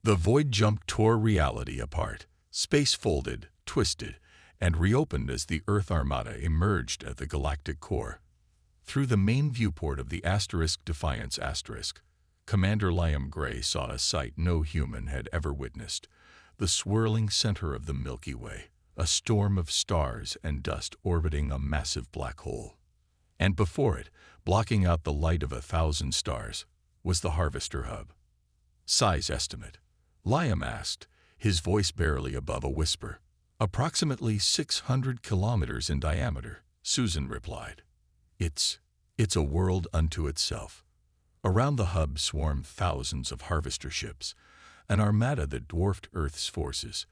The void jump tore reality apart. Space folded, twisted, and reopened as the Earth Armada emerged at the galactic core. Through the main viewport of the Defiance *, Commander Liam Gray saw a sight no human had ever witnessed: the swirling center of the Milky Way, a storm of stars and dust orbiting a massive black hole. And before it, blocking out the light of 1,000 stars, was the Harvester Hub. Size estimate? Liam asked, his voice barely above a whisper. Approximately 600 kilometers in diameter, Susan replied. It's a world unto itself. Around the hub swarmed thousands of harvester ships, an armada that dwarfed Earth's forces.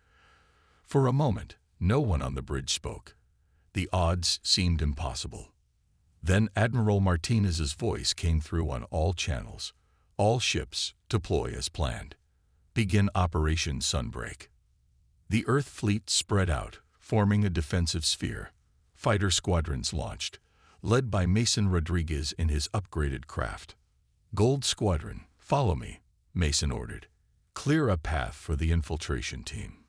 For a moment, no one on the bridge spoke. The odds seemed impossible. Then Admiral Martinez's voice came through on all channels. All ships, deploy as planned. Begin Operation Sunbreak. The Earth fleet spread out, forming a defensive sphere. Fighter squadrons launched, led by Mason Rodriguez in his upgraded craft. Gold Squadron, follow me, Mason ordered. Clear a path for the infiltration team.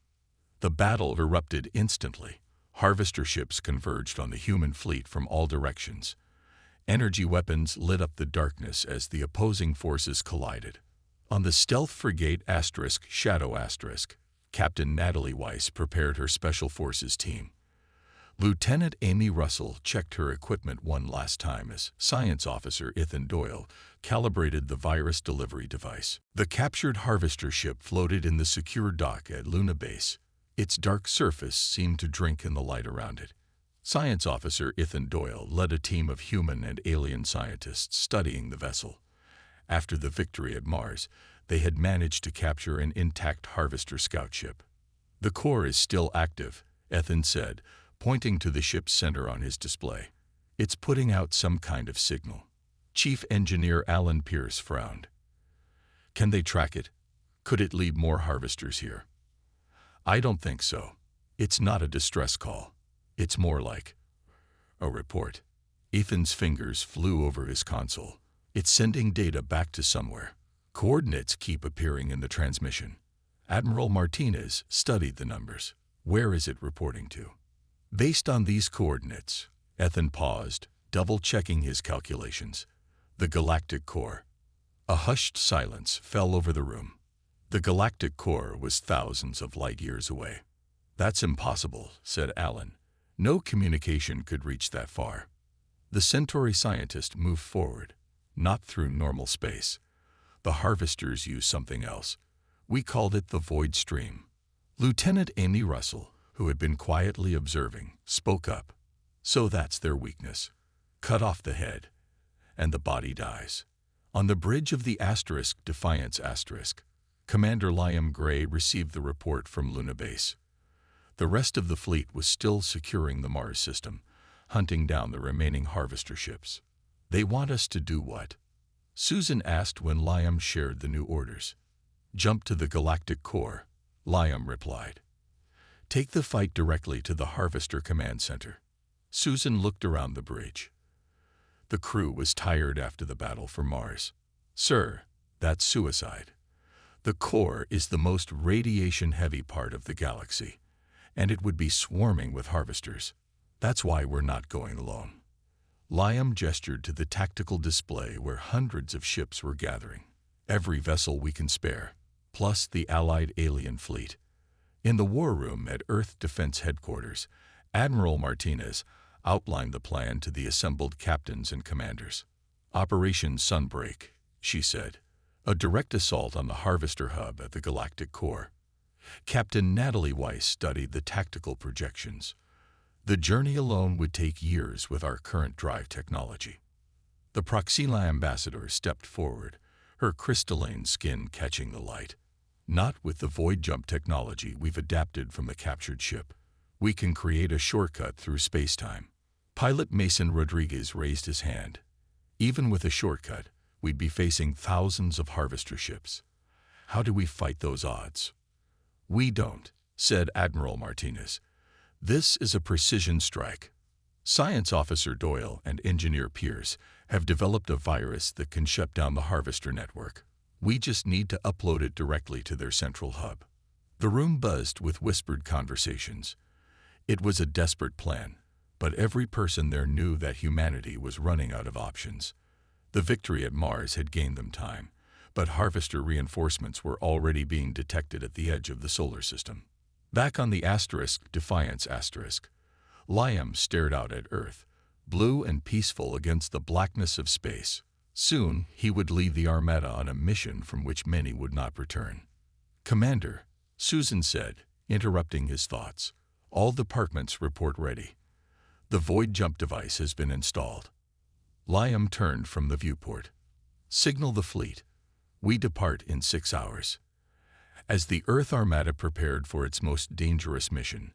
The battle erupted instantly. Harvester ships converged on the human fleet from all directions. Energy weapons lit up the darkness as the opposing forces collided. On the stealth frigate Shadow Captain Natalie Weiss prepared her Special Forces team. Lieutenant Amy Russell checked her equipment one last time as Science Officer Ethan Doyle calibrated the virus delivery device. The captured harvester ship floated in the secure dock at Luna Base. Its dark surface seemed to drink in the light around it. Science Officer Ethan Doyle led a team of human and alien scientists studying the vessel. After the victory at Mars, they had managed to capture an intact harvester scout ship. The core is still active, Ethan said, pointing to the ship's center on his display. It's putting out some kind of signal. Chief Engineer Alan Pierce frowned. Can they track it? Could it lead more harvesters here? I don't think so. It's not a distress call. It's more like a report. Ethan's fingers flew over his console. It's sending data back to somewhere. Coordinates keep appearing in the transmission. Admiral Martinez studied the numbers. Where is it reporting to? Based on these coordinates, Ethan paused, double-checking his calculations. The galactic core. A hushed silence fell over the room. The galactic core was thousands of light years away. That's impossible, said Alan. No communication could reach that far. The Centauri scientist moved forward. Not through normal space. The harvesters used something else. We called it the void stream. Lieutenant Amy Russell, who had been quietly observing, spoke up. So that's their weakness. Cut off the head, and the body dies. On the bridge of the Defiance Commander Liam Gray received the report from Luna Base. The rest of the fleet was still securing the Mars system, hunting down the remaining harvester ships. They want us to do what? Susan asked when Liam shared the new orders. Jump to the galactic core, Liam replied. Take the fight directly to the Harvester Command Center. Susan looked around the bridge. The crew was tired after the battle for Mars. Sir, that's suicide. The core is the most radiation-heavy part of the galaxy, and it would be swarming with harvesters. That's why we're not going alone. Liam gestured to the tactical display where hundreds of ships were gathering. Every vessel we can spare, plus the Allied alien fleet. In the war room at Earth Defense Headquarters, Admiral Martinez outlined the plan to the assembled captains and commanders. Operation Sunbreak, she said. A direct assault on the Harvester Hub at the galactic core. Captain Natalie Weiss studied the tactical projections. The journey alone would take years with our current drive technology. The Proxima ambassador stepped forward, her crystalline skin catching the light. Not with the void jump technology we've adapted from the captured ship. We can create a shortcut through space-time. Pilot Mason Rodriguez raised his hand. Even with a shortcut, we'd be facing thousands of harvester ships. How do we fight those odds? We don't, said Admiral Martinez. This is a precision strike. Science Officer Doyle and Engineer Pierce have developed a virus that can shut down the harvester network. We just need to upload it directly to their central hub. The room buzzed with whispered conversations. It was a desperate plan, but every person there knew that humanity was running out of options. The victory at Mars had gained them time, but harvester reinforcements were already being detected at the edge of the solar system. Back on the Defiance Liam stared out at Earth, blue and peaceful against the blackness of space. Soon, he would lead the Armada on a mission from which many would not return. "Commander," Susan said, interrupting his thoughts, "all departments report ready. The void jump device has been installed." Liam turned from the viewport. "Signal the fleet. We depart in 6 hours." As the Earth Armada prepared for its most dangerous mission,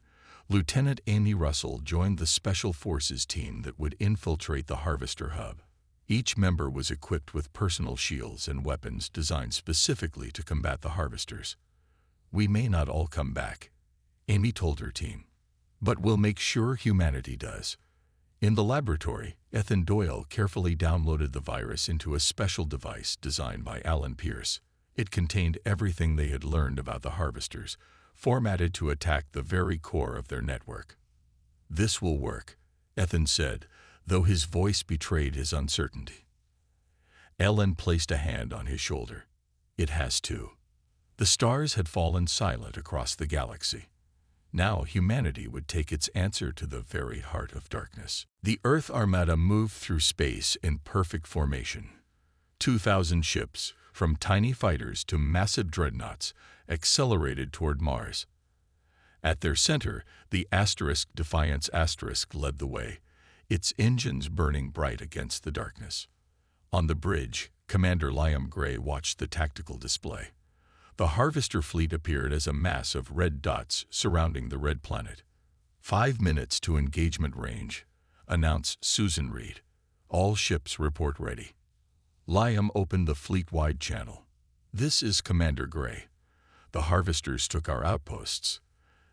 Lieutenant Amy Russell joined the Special Forces team that would infiltrate the Harvester hub. Each member was equipped with personal shields and weapons designed specifically to combat the Harvesters. "We may not all come back," Amy told her team, "but we'll make sure humanity does." In the laboratory, Ethan Doyle carefully downloaded the virus into a special device designed by Alan Pierce. It contained everything they had learned about the Harvesters, formatted to attack the very core of their network. "This will work," Ethan said, though his voice betrayed his uncertainty. Ellen placed a hand on his shoulder. "It has to." The stars had fallen silent across the galaxy. Now humanity would take its answer to the very heart of darkness. The Earth Armada moved through space in perfect formation. 2,000 ships, from tiny fighters to massive dreadnoughts, accelerated toward Mars. At their center, the Defiance led the way, its engines burning bright against the darkness. On the bridge, Commander Liam Gray watched the tactical display. The Harvester fleet appeared as a mass of red dots surrounding the red planet. 5 minutes to engagement range," announced Susan Reed. "All ships report ready." Liam opened the fleet-wide channel. "This is Commander Gray. The Harvesters took our outposts.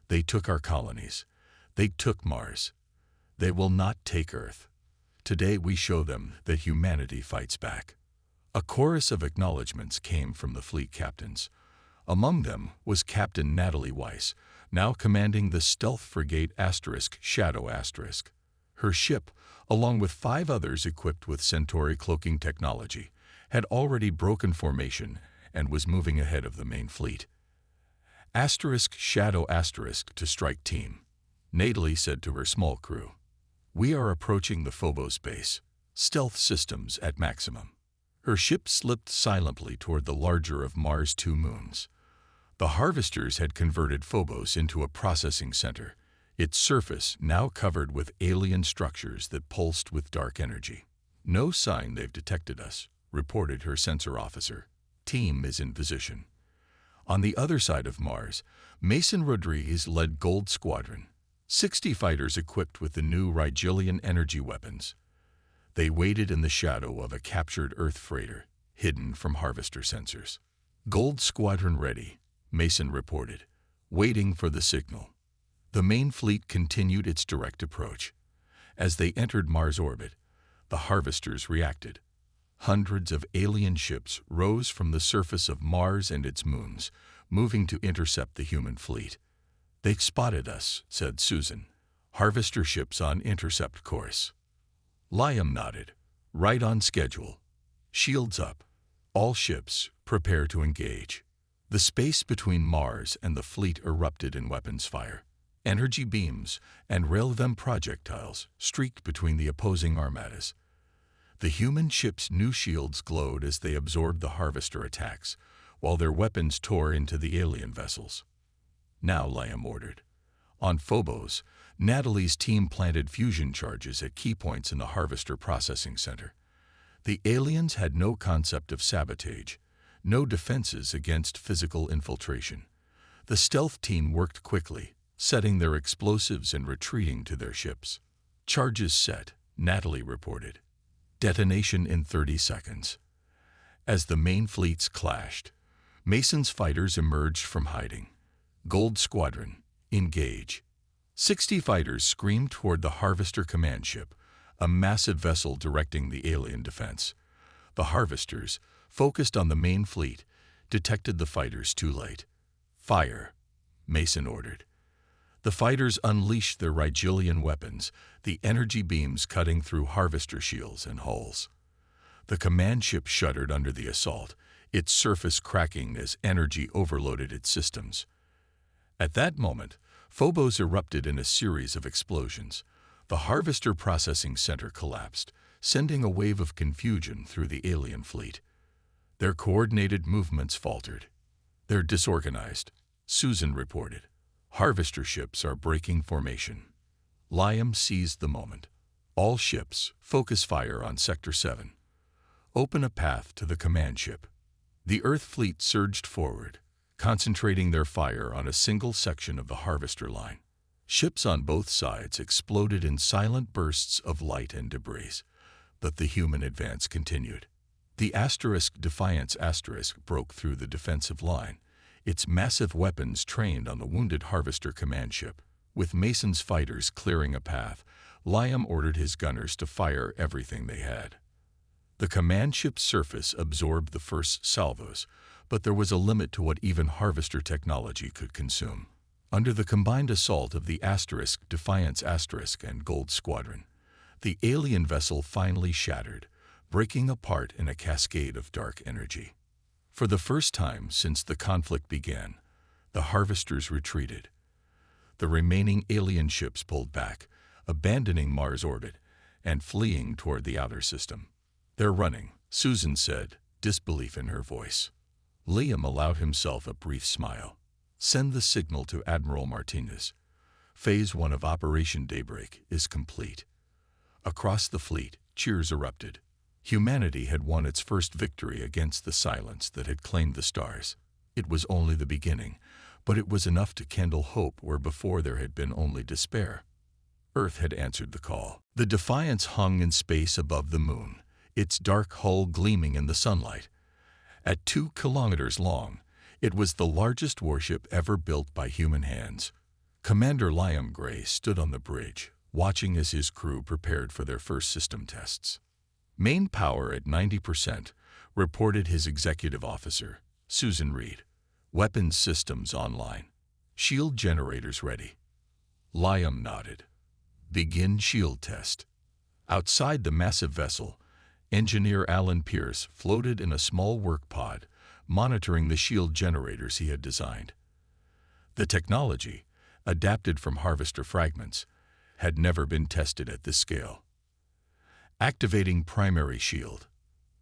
They took our colonies. They took Mars. They will not take Earth. Today we show them that humanity fights back." A chorus of acknowledgments came from the fleet captains. Among them was Captain Natalie Weiss, now commanding the stealth frigate Shadow. Her ship, along with 5 others equipped with Centauri cloaking technology, had already broken formation and was moving ahead of the main fleet. Shadow to strike team," Natalie said to her small crew. "We are approaching the Phobos base. Stealth systems at maximum." Her ship slipped silently toward the larger of Mars' 2 moons. The Harvesters had converted Phobos into a processing center, its surface now covered with alien structures that pulsed with dark energy. "No sign they've detected us," reported her sensor officer. "Team is in position." On the other side of Mars, Mason Rodriguez led Gold Squadron, 60 fighters equipped with the new Rigelian energy weapons. They waited in the shadow of a captured Earth freighter, hidden from Harvester sensors. "Gold Squadron ready," Mason reported, waiting for the signal. The main fleet continued its direct approach. As they entered Mars orbit, the Harvesters reacted. Hundreds of alien ships rose from the surface of Mars and its moons, moving to intercept the human fleet. "They spotted us," said Susan. "Harvester ships on intercept course." Liam nodded. "Right on schedule. Shields up. All ships, prepare to engage." The space between Mars and the fleet erupted in weapons fire. Energy beams and railgun projectiles streaked between the opposing armadas. The human ships' new shields glowed as they absorbed the Harvester attacks, while their weapons tore into the alien vessels. "Now," Liam ordered. On Phobos, Natalie's team planted fusion charges at key points in the Harvester processing center. The aliens had no concept of sabotage, no defenses against physical infiltration. The stealth team worked quickly, setting their explosives and retreating to their ships. "Charges set," Natalie reported. "Detonation in 30 seconds." As the main fleets clashed, Mason's fighters emerged from hiding. "Gold Squadron, engage." 60 fighters screamed toward the Harvester command ship, a massive vessel directing the alien defense. The Harvesters, focused on the main fleet, detected the fighters too late. "Fire," Mason ordered. The fighters unleashed their Rigelian weapons, the energy beams cutting through harvester shields and hulls. The command ship shuddered under the assault, its surface cracking as energy overloaded its systems. At that moment, Phobos erupted in a series of explosions. The Harvester Processing Center collapsed, sending a wave of confusion through the alien fleet. Their coordinated movements faltered. "They're disorganized," Susan reported. "Harvester ships are breaking formation." Liam seized the moment. "All ships, focus fire on Sector 7. Open a path to the command ship." The Earth fleet surged forward, concentrating their fire on a single section of the Harvester line. Ships on both sides exploded in silent bursts of light and debris, but the human advance continued. The Defiance broke through the defensive line, its massive weapons trained on the wounded Harvester command ship. With Mason's fighters clearing a path, Liam ordered his gunners to fire everything they had. The command ship's surface absorbed the first salvos, but there was a limit to what even Harvester technology could consume. Under the combined assault of the Defiance and Gold Squadron, the alien vessel finally shattered, breaking apart in a cascade of dark energy. For the first time since the conflict began, the Harvesters retreated. The remaining alien ships pulled back, abandoning Mars orbit and fleeing toward the outer system. "They're running," Susan said, disbelief in her voice. Liam allowed himself a brief smile. "Send the signal to Admiral Martinez. Phase 1 of Operation Daybreak is complete." Across the fleet, cheers erupted. Humanity had won its first victory against the silence that had claimed the stars. It was only the beginning, but it was enough to kindle hope where before there had been only despair. Earth had answered the call. The Defiance hung in space above the moon, its dark hull gleaming in the sunlight. At 2 kilometers long, it was the largest warship ever built by human hands. Commander Liam Gray stood on the bridge, watching as his crew prepared for their first system tests. "Main power at 90%, reported his executive officer, Susan Reed. "Weapons systems online. Shield generators ready." Liam nodded. "Begin shield test." Outside the massive vessel, Engineer Alan Pierce floated in a small work pod, monitoring the shield generators he had designed. The technology, adapted from Harvester fragments, had never been tested at this scale. "Activating primary shield,"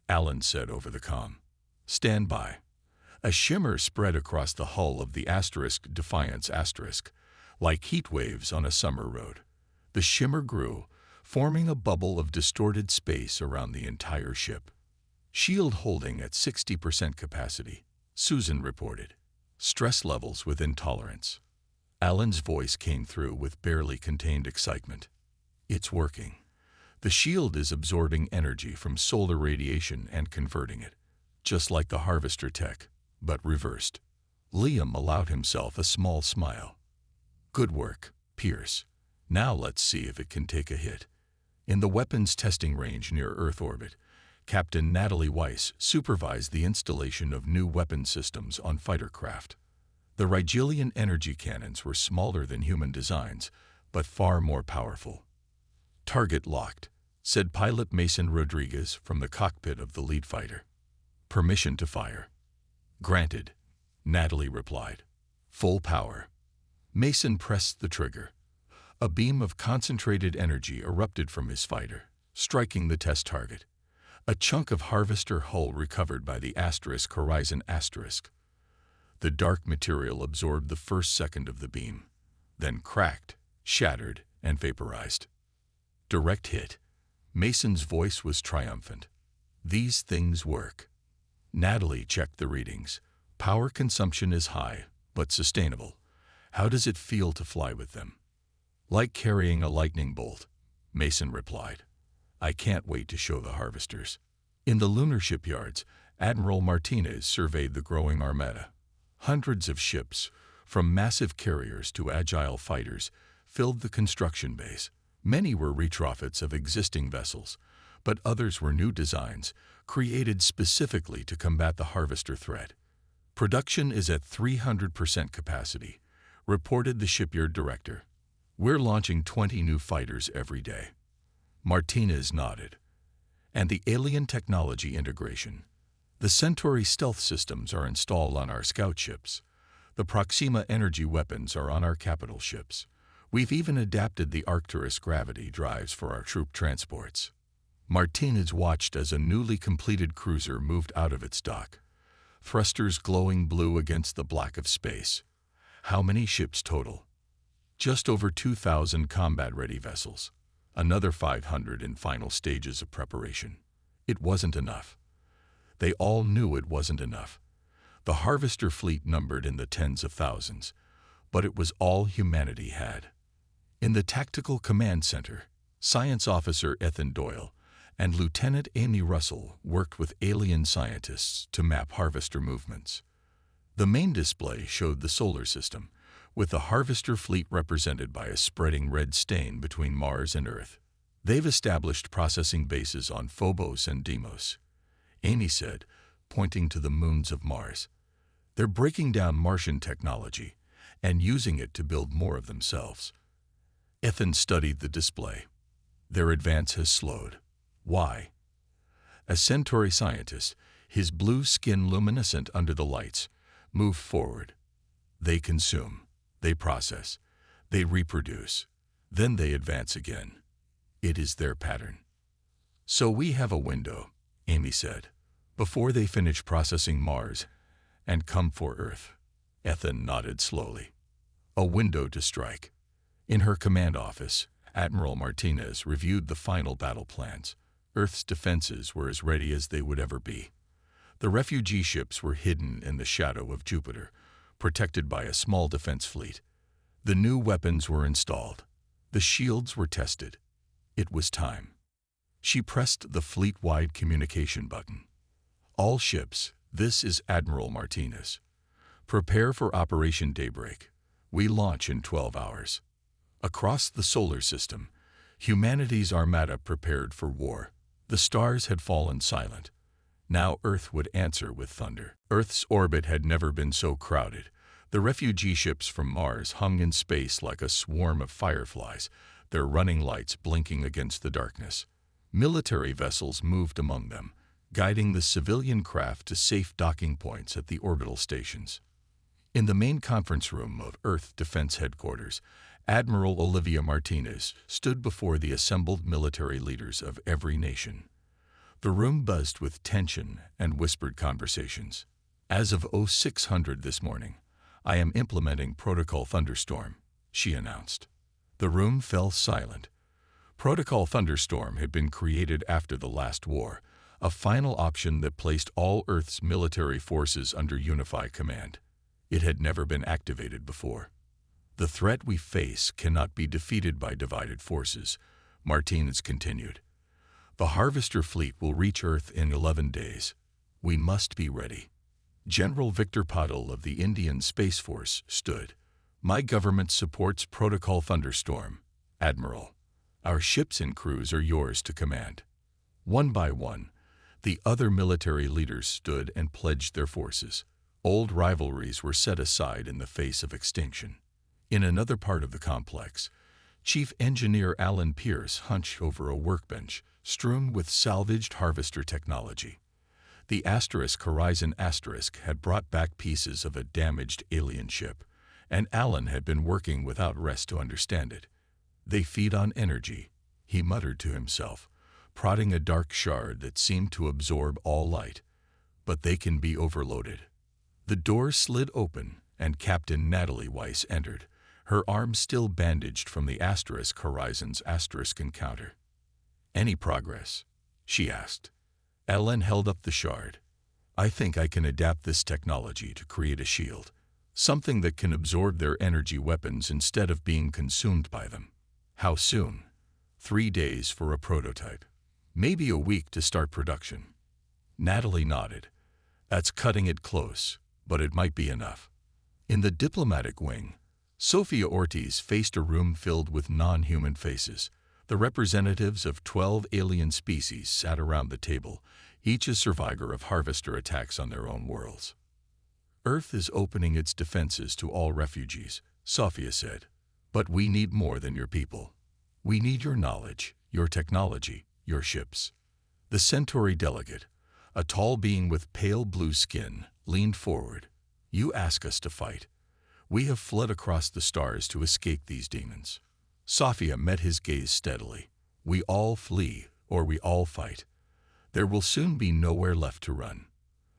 Alan said over the comm. "Stand by." A shimmer spread across the hull of the Defiance like heat waves on a summer road. The shimmer grew, forming a bubble of distorted space around the entire ship. "Shield holding at 60% capacity," Susan reported. "Stress levels within tolerance." Alan's voice came through with barely contained excitement. "It's working. The shield is absorbing energy from solar radiation and converting it, just like the Harvester tech, but reversed." Liam allowed himself a small smile. "Good work, Pierce. Now let's see if it can take a hit." In the weapons testing range near Earth orbit, Captain Natalie Weiss supervised the installation of new weapon systems on fighter craft. The Rigelian energy cannons were smaller than human designs, but far more powerful. "Target locked," said pilot Mason Rodriguez from the cockpit of the lead fighter. "Permission to fire." "Granted," Natalie replied. "Full power." Mason pressed the trigger. A beam of concentrated energy erupted from his fighter, striking the test target. A chunk of Harvester hull recovered by the Horizon *. The dark material absorbed the first second of the beam, then cracked, shattered, and vaporized. "Direct hit." Mason's voice was triumphant. "These things work." Natalie checked the readings. "Power consumption is high, but sustainable. How does it feel to fly with them?" "Like carrying a lightning bolt," Mason replied. "I can't wait to show the Harvesters." In the lunar shipyards, Admiral Martinez surveyed the growing armada. Hundreds of ships, from massive carriers to agile fighters, filled the construction base. Many were retrofits of existing vessels, but others were new designs, created specifically to combat the harvester threat. "Production is at 300% capacity," reported the shipyard director. "We're launching 20 new fighters every day." Martinez nodded. "And the alien technology integration. The Centauri stealth systems are installed on our scout ships. The Proxima energy weapons are on our capital ships. We've even adapted the Arcturus gravity drives for our troop transports." Martinez watched as a newly completed cruiser moved out of its dock, thrusters glowing blue against the black of space. How many ships total? Just over 2,000 combat-ready vessels. Another 500 in final stages of preparation. It wasn't enough. They all knew it wasn't enough. The harvester fleet numbered in the tens of thousands, but it was all humanity had. In the Tactical Command Center, Science Officer Ethan Doyle and Lieutenant Amy Russell worked with alien scientists to map harvester movements. The main display showed the solar system, with the harvester fleet represented by a spreading red stain between Mars and Earth. "They've established processing bases on Phobos and Deimos," Amy said, pointing to the moons of Mars. "They're breaking down Martian technology and using it to build more of themselves." Ethan studied the display. "Their advance has slowed. Why?" As Centauri scientist, his blue skin luminescent under the lights, moved forward. "They consume, they process, they reproduce, then they advance again. It is their pattern." "So we have a window," Amy said, "before they finish processing Mars and come for Earth." Ethan nodded slowly. "A window to strike." In her command office, Admiral Martinez reviewed the final battle plans. Earth's defenses were as ready as they would ever be. The refugee ships were hidden in the shadow of Jupiter, protected by a small defense fleet. The new weapons were installed. The shields were tested. It was time. She pressed the fleet-wide communication button. "All ships, this is Admiral Martinez. Prepare for Operation Daybreak. We launch in 12 hours. Across the solar system, humanity's armada prepared for war. The stars had fallen silent. Now Earth would answer with thunder." Earth's orbit had never been so crowded. The refugee ships from Mars hung in space like a swarm of fireflies, their running lights blinking against the darkness. Military vessels moved among them, guiding the civilian craft to safe docking points at the orbital stations. In the main conference room of Earth Defense Headquarters, Admiral Olivia Martinez stood before the assembled military leaders of every nation. The room buzzed with tension and whispered conversations. "As of 0600 this morning, I am implementing Protocol Thunderstorm," she announced. The room fell silent. Protocol Thunderstorm had been created after the last war, a final option that placed all Earth's military forces under unified command. It had never been activated before. "The threat we face cannot be defeated by divided forces," Martinez continued. "The Harvester fleet will reach Earth in 11 days. We must be ready." General Victor Patil of the Indian Space Force stood. "My government supports Protocol Thunderstorm, Admiral. Our ships and crews are yours to command." One by one, the other military leaders stood and pledged their forces. Old rivalries were set aside in the face of extinction. In another part of the complex, Chief Engineer Alan Pierce hunched over a workbench strewn with salvaged harvester technology. The Horizon Asterisk had brought back pieces of a damaged alien ship, and Alan had been working without rest to understand it. "They feed on energy," he muttered to himself, prodding a dark shard that seemed to absorb all light. "But they can be overloaded." The door slid open, and Captain Natalie Weiss entered, her arm still bandaged from the Horizon's Asterisk encounter. "Any progress?" she asked. Ellen held up the shard. "I think I can adapt this technology to create a shield, something that can absorb their energy weapons instead of being consumed by them." "How soon?" 3 days for a prototype. Maybe a week to start production." Natalie nodded. "That's cutting it close, but it might be enough." In the diplomatic wing, Sophia Ortiz faced a room filled with non-human faces, The representatives of 12 alien species sat around the table, each a survivor of harvester attacks on their own worlds. Earth is opening its defenses to all refugees, Sophia said. But we need more than your people. We need your knowledge, your technology, your ships. The Centauri delegate, a tall being with pale blue skin, leaned forward. You ask us to fight. We have fled across the stars to escape these demons. Sophia met his gaze steadily. We all flee, or we all fight. There will soon be nowhere left to run.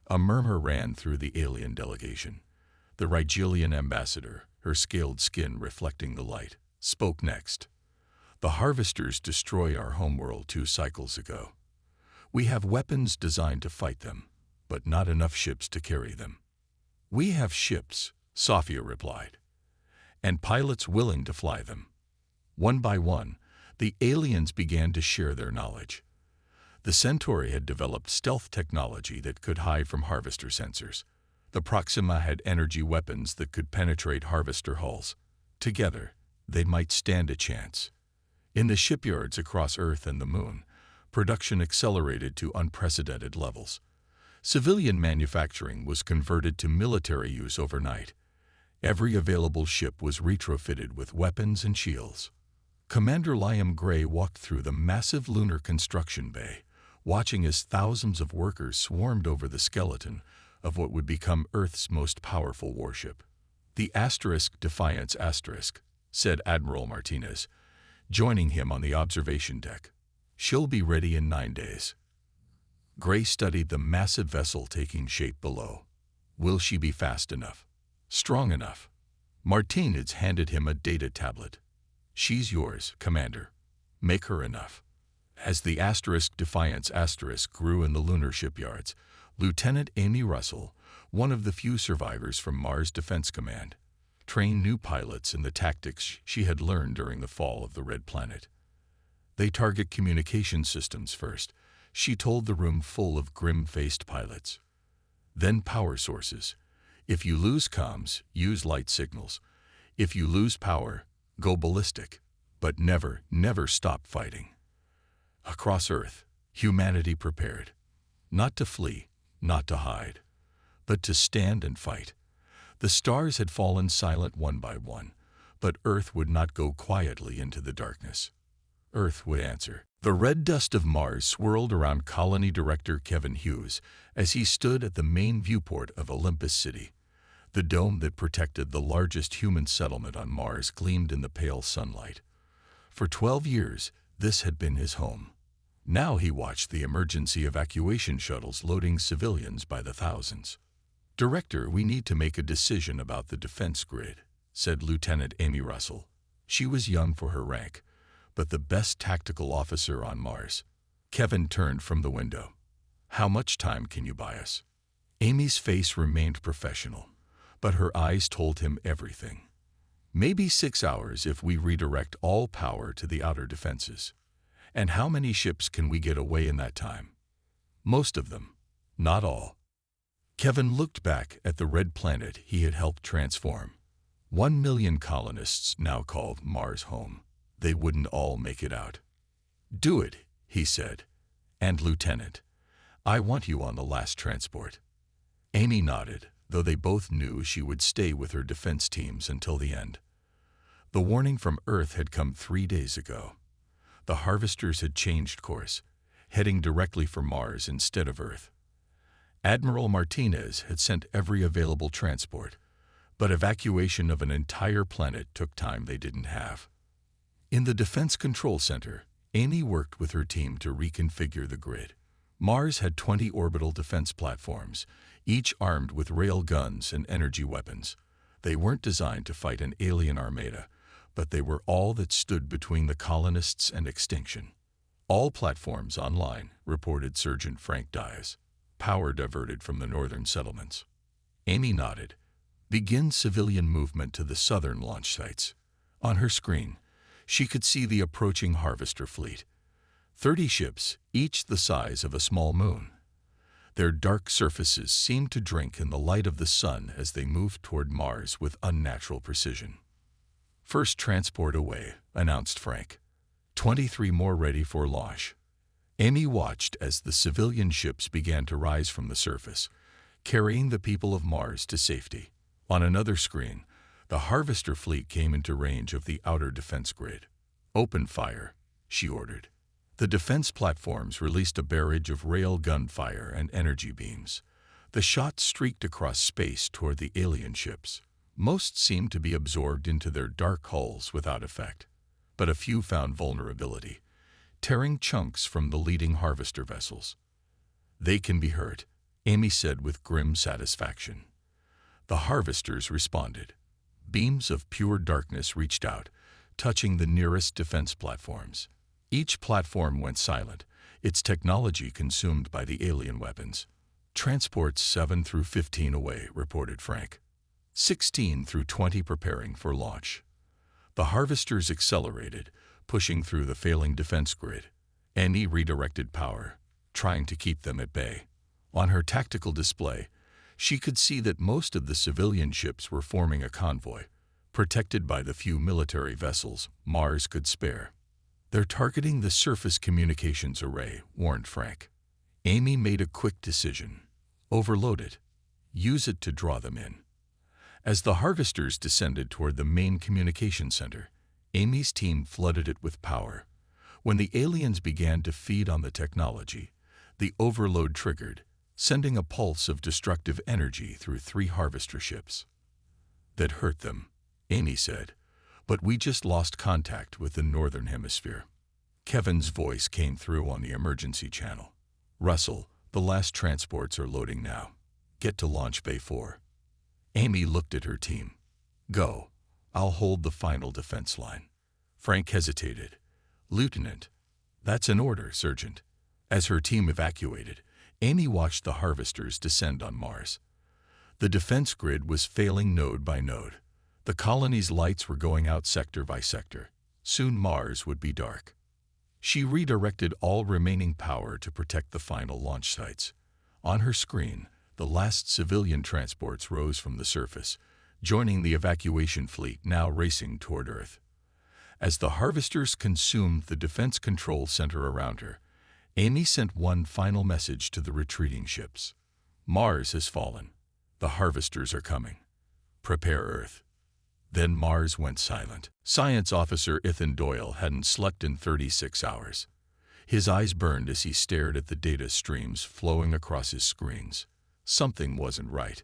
A murmur ran through the alien delegation. The Rigelian ambassador, her scaled skin reflecting the light, spoke next. The harvesters destroyed our homeworld 2 cycles ago. We have weapons designed to fight them, but not enough ships to carry them. We have ships, Sophia replied, and pilots willing to fly them. One by one, the aliens began to share their knowledge. The Centauri had developed stealth technology that could hide from harvester sensors. The Proxima had energy weapons that could penetrate harvester hulls. Together, they might stand a chance. In the shipyards across Earth and the Moon, production accelerated to unprecedented levels. Civilian manufacturing was converted to military use overnight. Every available ship was retrofitted with weapons and shields. Commander Liam Gray walked through the massive lunar construction bay, watching as thousands of workers swarmed over the skeleton of what would become Earth's most powerful warship. The Defiance *, said Admiral Martinez, joining him on the observation deck. She'll be ready in 9 days. Gray studied the massive vessel taking shape below. Will she be fast enough? Strong enough? Martinez handed him a data tablet. She's yours, Commander. Make her enough. As the Defiance * grew in the lunar shipyards, Lieutenant Amy Russell, one of the few survivors from Mars Defense Command, trained new pilots in the tactics she had learned during the fall of the Red Planet. They target communication systems first, she told the room full of grim-faced pilots. Then power sources. If you lose comms, use light signals. If you lose power, go ballistic. But never, never stop fighting. Across Earth, humanity prepared. Not to flee, not to hide, but to stand and fight. The stars had fallen silent one by one, but Earth would not go quietly into the darkness. Earth would answer. The red dust of Mars swirled around Colony Director Kevin Hughes as he stood at the main viewport of Olympus City. The dome that protected the largest human settlement on Mars gleamed in the pale sunlight. For 12 years, this had been his home. Now he watched the emergency evacuation shuttles loading civilians by the thousands. Director, we need to make a decision about the defense grid, said Lieutenant Amy Russell. She was young for her rank, but the best tactical officer on Mars. Kevin turned from the window. How much time can you buy us? Amy's face remained professional, but her eyes told him everything. Maybe 6 hours if we redirect all power to the outer defenses. And how many ships can we get away in that time? Most of them, not all. Kevin looked back at the red planet he had helped transform. 1 million colonists now called Mars home. They wouldn't all make it out. Do it, he said. And Lieutenant, I want you on the last transport. Amy nodded, though they both knew she would stay with her defense teams until the end. The warning from Earth had come 3 days ago. The harvesters had changed course, heading directly for Mars instead of Earth. Admiral Martinez had sent every available transport, but evacuation of an entire planet took time they didn't have. In the Defense Control Center, Amy worked with her team to reconfigure the grid. Mars had 20 orbital defense platforms, each armed with rail guns and energy weapons. They weren't designed to fight an alien armada, but they were all that stood between the colonists and extinction. All platforms online, reported Sergeant Frank Dias. Power diverted from the northern settlements. Amy nodded. Begin civilian movement to the southern launch sites. On her screen, she could see the approaching harvester fleet. 30 ships, each the size of a small moon. Their dark surfaces seemed to drink in the light of the sun as they moved toward Mars with unnatural precision. First transport away, announced Frank. 23 more ready for launch. Amy watched as the civilian ships began to rise from the surface, carrying the people of Mars to safety. On another screen, the Harvester fleet came into range of the outer defense grid. "Open fire," she ordered. The defense platforms released a barrage of rail gunfire and energy beams. The shots streaked across space toward the alien ships. Most seemed to be absorbed into their dark hulls without effect, but a few found vulnerability, tearing chunks from the leading Harvester vessels. "They can be hurt," Amy said with grim satisfaction. The Harvesters responded. Beams of pure darkness reached out, touching the nearest defense platforms. Each platform went silent, its technology consumed by the alien weapons. "Transports 7 through 15 away," reported Frank. 16 through 20 preparing for launch. The Harvesters accelerated, pushing through the failing defense grid. Amy redirected power, trying to keep them at bay. On her tactical display, she could see that most of the civilian ships were forming a convoy, protected by the few military vessels Mars could spare. "They're targeting the surface communications array," warned Frank. Amy made a quick decision. Overload it. Use it to draw them in. As the Harvesters descended toward the main communication center, Amy's team flooded it with power. When the aliens began to feed on the technology, the overload triggered, sending a pulse of destructive energy through 3 Harvester ships. "That hurt them," Amy said, "but we just lost contact with the northern hemisphere." Kevin's voice came through on the emergency channel. "Russell, the last transports are loading now. Get to Launch Bay 4. Amy looked at her team. "Go. I'll hold the final defense line." Frank hesitated. "Lieutenant." "That's an order, Sergeant." As her team evacuated, Amy watched the Harvesters descend on Mars. The defense grid was failing node by node. The colony's lights were going out sector by sector. Soon Mars would be dark. She redirected all remaining power to protect the final launch sites. On her screen, the last civilian transports rose from the surface, joining the evacuation fleet now racing toward Earth. As the Harvesters consumed the defense control center around her, Amy sent one final message to the retreating ships. "Mars has fallen. The Harvesters are coming. Prepare Earth." Then Mars went silent. Science Officer Ethan Doyle hadn't slept in 36 hours. His eyes burned as he stared at the data streams flowing across his screens. Something wasn't right.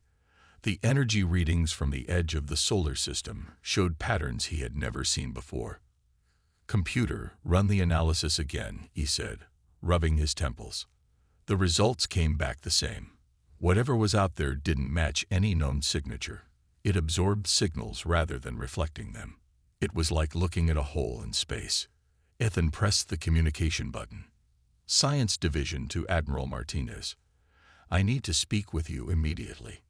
The energy readings from the edge of the solar system showed patterns he had never seen before. "Computer, run the analysis again," he said, rubbing his temples. The results came back the same. Whatever was out there didn't match any known signature. It absorbed signals rather than reflecting them. It was like looking at a hole in space. Ethan pressed the communication button. "Science Division to Admiral Martinez. I need to speak with you immediately."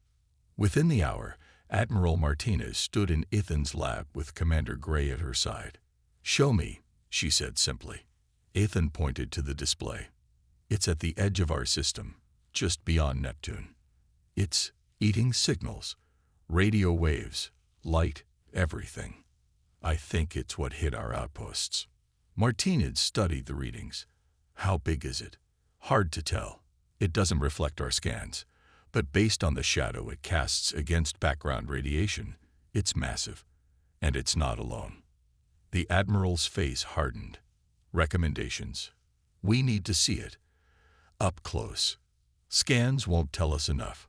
Within the hour, Admiral Martinez stood in Ethan's lab with Commander Gray at her side. "Show me," she said simply. Ethan pointed to the display. "It's at the edge of our system, just beyond Neptune. It's eating signals, radio waves, light, everything. I think it's what hit our outposts." Martinez studied the readings. "How big is it?" "Hard to tell. It doesn't reflect our scans, but based on the shadow it casts against background radiation, it's massive. And it's not alone." The Admiral's face hardened. "Recommendations. We need to see it. Up close. Scans won't tell us enough."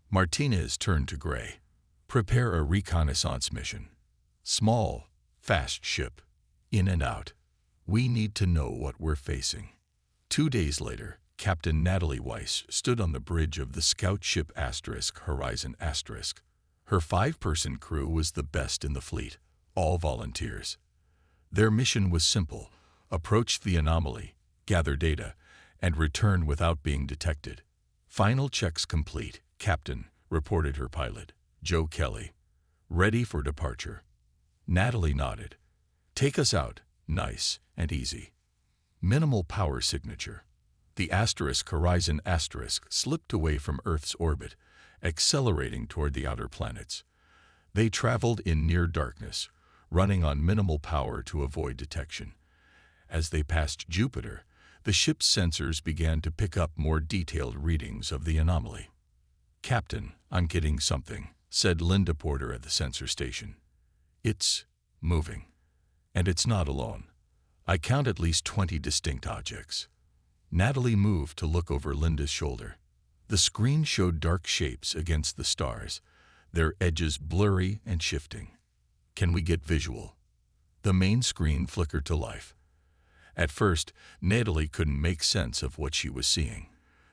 Martinez turned to Gray. "Prepare a reconnaissance mission. Small, fast ship. In and out. We need to know what we're facing." 2 days later, Captain Natalie Weiss stood on the bridge of the scout ship Horizon *. Her 5-person crew was the best in the fleet, all volunteers. Their mission was simple: approach the anomaly, gather data, and return without being detected. "Final checks complete, Captain," reported her pilot, Joe Kelly. "Ready for departure." Natalie nodded. "Take us out, nice and easy." Minimal power signature. The Horizon * slipped away from Earth's orbit, accelerating toward the outer planets. They traveled in near darkness, running on minimal power to avoid detection. As they passed Jupiter, the ship's sensors began to pick up more detailed readings of the anomaly. "Captain, I'm getting something," said Linda Porter at the sensor station. "It's moving. And it's not alone. I count at least 20 distinct objects." Natalie moved to look over Linda's shoulder. The screen showed dark shapes against the stars, their edges blurry and shifting. "Can we get visual?" The main screen flickered to life. At first, Natalie couldn't make sense of what she was seeing.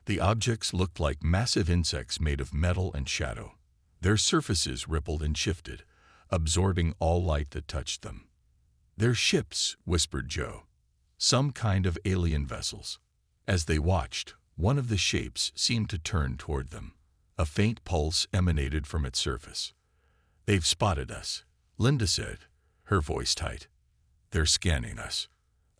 The objects looked like massive insects made of metal and shadow. Their surfaces rippled and shifted, absorbing all light that touched them. "They're ships," whispered Joe. "Some kind of alien vessels." As they watched, one of the shapes seemed to turn toward them. A faint pulse emanated from its surface. "They've spotted us," Linda said, her voice tight. "They're scanning us."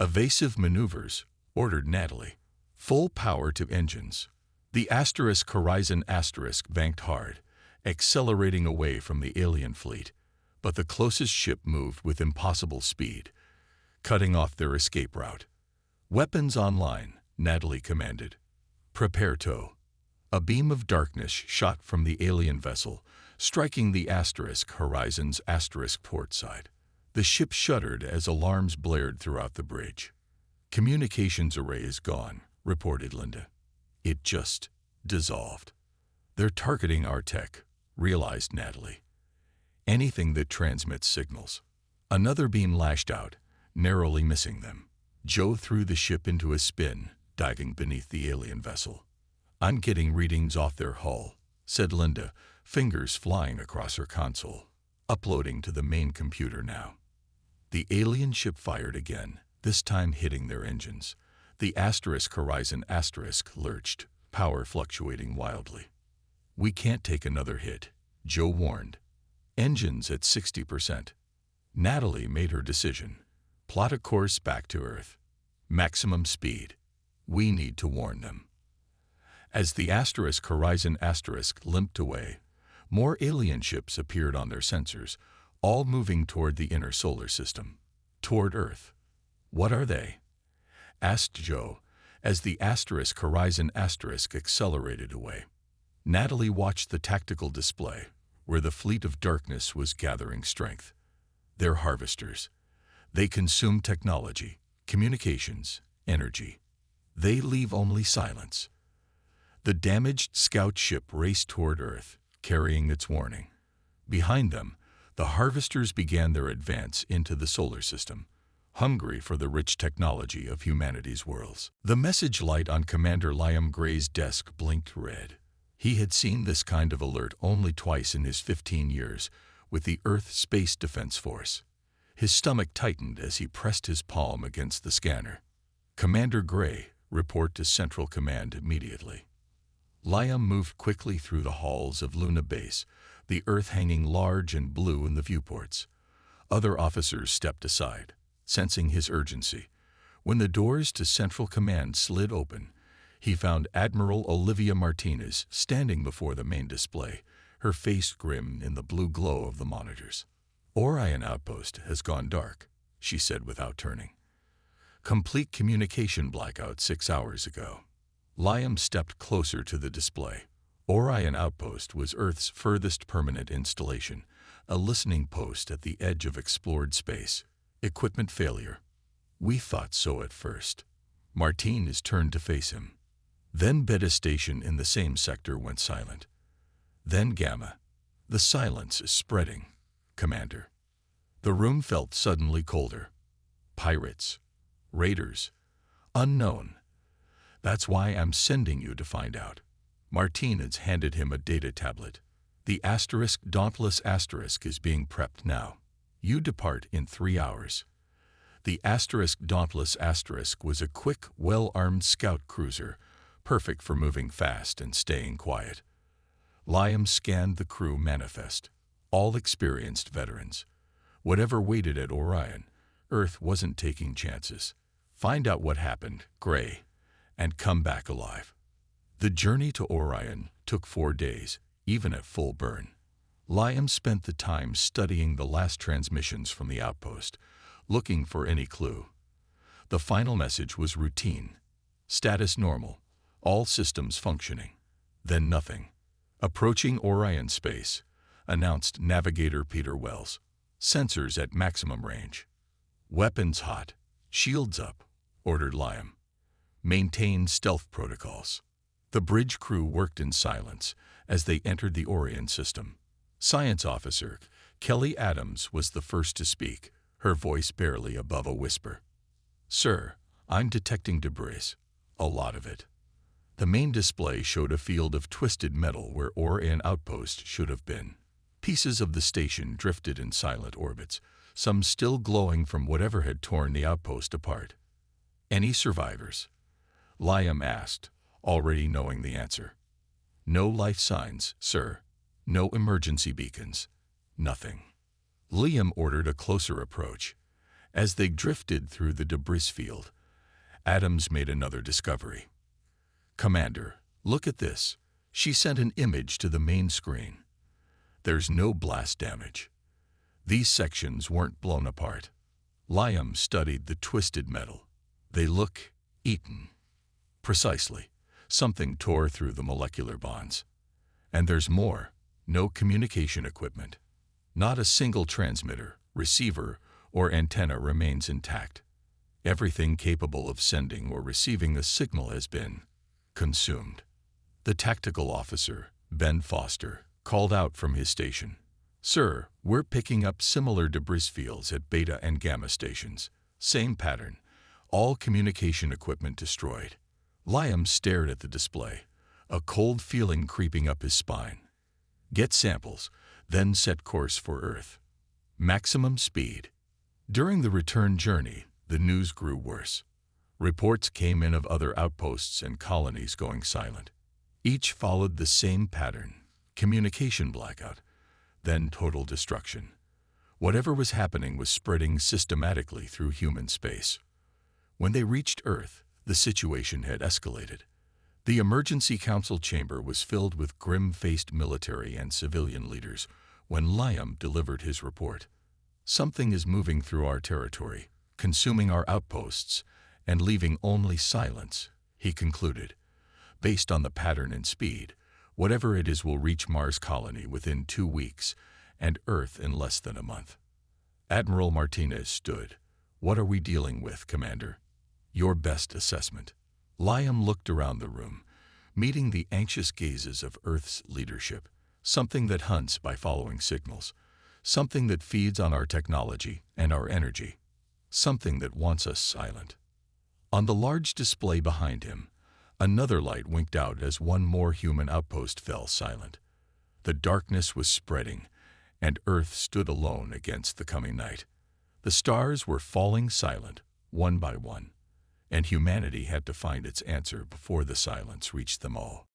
"Evasive maneuvers," ordered Natalie. "Full power to engines." The Horizon banked hard, accelerating away from the alien fleet, but the closest ship moved with impossible speed, cutting off their escape route. "Weapons online," Natalie commanded. "Prepare tow." A beam of darkness shot from the alien vessel, striking the Horizon's port side. The ship shuddered as alarms blared throughout the bridge. "Communications array is gone," reported Linda. "It just dissolved." "They're targeting our tech," realized Natalie. "Anything that transmits signals." Another beam lashed out, narrowly missing them. Joe threw the ship into a spin, diving beneath the alien vessel. "I'm getting readings off their hull," said Linda, fingers flying across her console. "Uploading to the main computer now." The alien ship fired again, this time hitting their engines. The Horizon lurched, power fluctuating wildly. "We can't take another hit," Joe warned. "Engines at 60%. Natalie made her decision. "Plot a course back to Earth. Maximum speed. We need to warn them." As the Horizon limped away, more alien ships appeared on their sensors, all moving toward the inner solar system. "Toward Earth." "What are they?" asked Joe, as the Horizon accelerated away. Natalie watched the tactical display, where the fleet of darkness was gathering strength. "They're harvesters. They consume technology, communications, energy. They leave only silence." The damaged scout ship raced toward Earth, carrying its warning. Behind them, the harvesters began their advance into the solar system, hungry for the rich technology of humanity's worlds. The message light on Commander Liam Gray's desk blinked red. He had seen this kind of alert only twice in his 15 years with the Earth Space Defense Force. His stomach tightened as he pressed his palm against the scanner. "Commander Gray, report to Central Command immediately." Liam moved quickly through the halls of Luna Base, the Earth hanging large and blue in the viewports. Other officers stepped aside, sensing his urgency. When the doors to Central Command slid open, he found Admiral Olivia Martinez standing before the main display, her face grim in the blue glow of the monitors. "Orion Outpost has gone dark," she said without turning. "Complete communication blackout 6 hours ago." Liam stepped closer to the display. Orion Outpost was Earth's furthest permanent installation, a listening post at the edge of explored space. "Equipment failure." "We thought so at first." Martinez turned to face him. Then Beta Station in the same sector went silent. Then Gamma. "The silence is spreading, Commander." The room felt suddenly colder. "Pirates. Raiders. Unknown. That's why I'm sending you to find out." Martinez handed him a data tablet. "The Dauntless is being prepped now. You depart in 3 hours." The Dauntless was a quick, well-armed scout cruiser, perfect for moving fast and staying quiet. Liam scanned the crew manifest. All experienced veterans. Whatever waited at Orion, Earth wasn't taking chances. "Find out what happened, Gray, and come back alive." The journey to Orion took 4 days, even at full burn. Liam spent the time studying the last transmissions from the outpost, looking for any clue. The final message was routine. Status normal. All systems functioning. Then nothing. Approaching Orion space, announced Navigator Peter Wells. Sensors at maximum range. Weapons hot. Shields up, ordered Liam. Maintain stealth protocols. The bridge crew worked in silence as they entered the Orion system. Science Officer Kelly Adams was the first to speak, her voice barely above a whisper. "Sir, I'm detecting debris. A lot of it." The main display showed a field of twisted metal where Orion outpost should have been. Pieces of the station drifted in silent orbits, some still glowing from whatever had torn the outpost apart. "Any survivors?" Liam asked, already knowing the answer. "No life signs, sir. No emergency beacons. Nothing." Liam ordered a closer approach. As they drifted through the debris field, Adams made another discovery. "Commander, look at this." She sent an image to the main screen. "There's no blast damage. These sections weren't blown apart." Liam studied the twisted metal. "They look eaten." "Precisely. Something tore through the molecular bonds. And there's more. No communication equipment. Not a single transmitter, receiver, or antenna remains intact. Everything capable of sending or receiving a signal has been consumed." The tactical officer, Ben Foster, called out from his station. "Sir, we're picking up similar debris fields at Beta and Gamma stations. Same pattern. All communication equipment destroyed." Liam stared at the display, a cold feeling creeping up his spine. "Get samples, then set course for Earth. Maximum speed." During the return journey, the news grew worse. Reports came in of other outposts and colonies going silent. Each followed the same pattern: communication blackout, then total destruction. Whatever was happening was spreading systematically through human space. When they reached Earth, the situation had escalated. The emergency council chamber was filled with grim-faced military and civilian leaders when Liam delivered his report. "Something is moving through our territory, consuming our outposts, and leaving only silence," he concluded. "Based on the pattern and speed, whatever it is will reach Mars colony within 2 weeks, and Earth in less than a month." Admiral Martinez stood. "What are we dealing with, Commander?" "Your best assessment." Liam looked around the room, meeting the anxious gazes of Earth's leadership. "Something that hunts by following signals. Something that feeds on our technology and our energy. Something that wants us silent." On the large display behind him, another light winked out as one more human outpost fell silent. The darkness was spreading, and Earth stood alone against the coming night. The stars were falling silent, one by one, and humanity had to find its answer before the silence reached them all.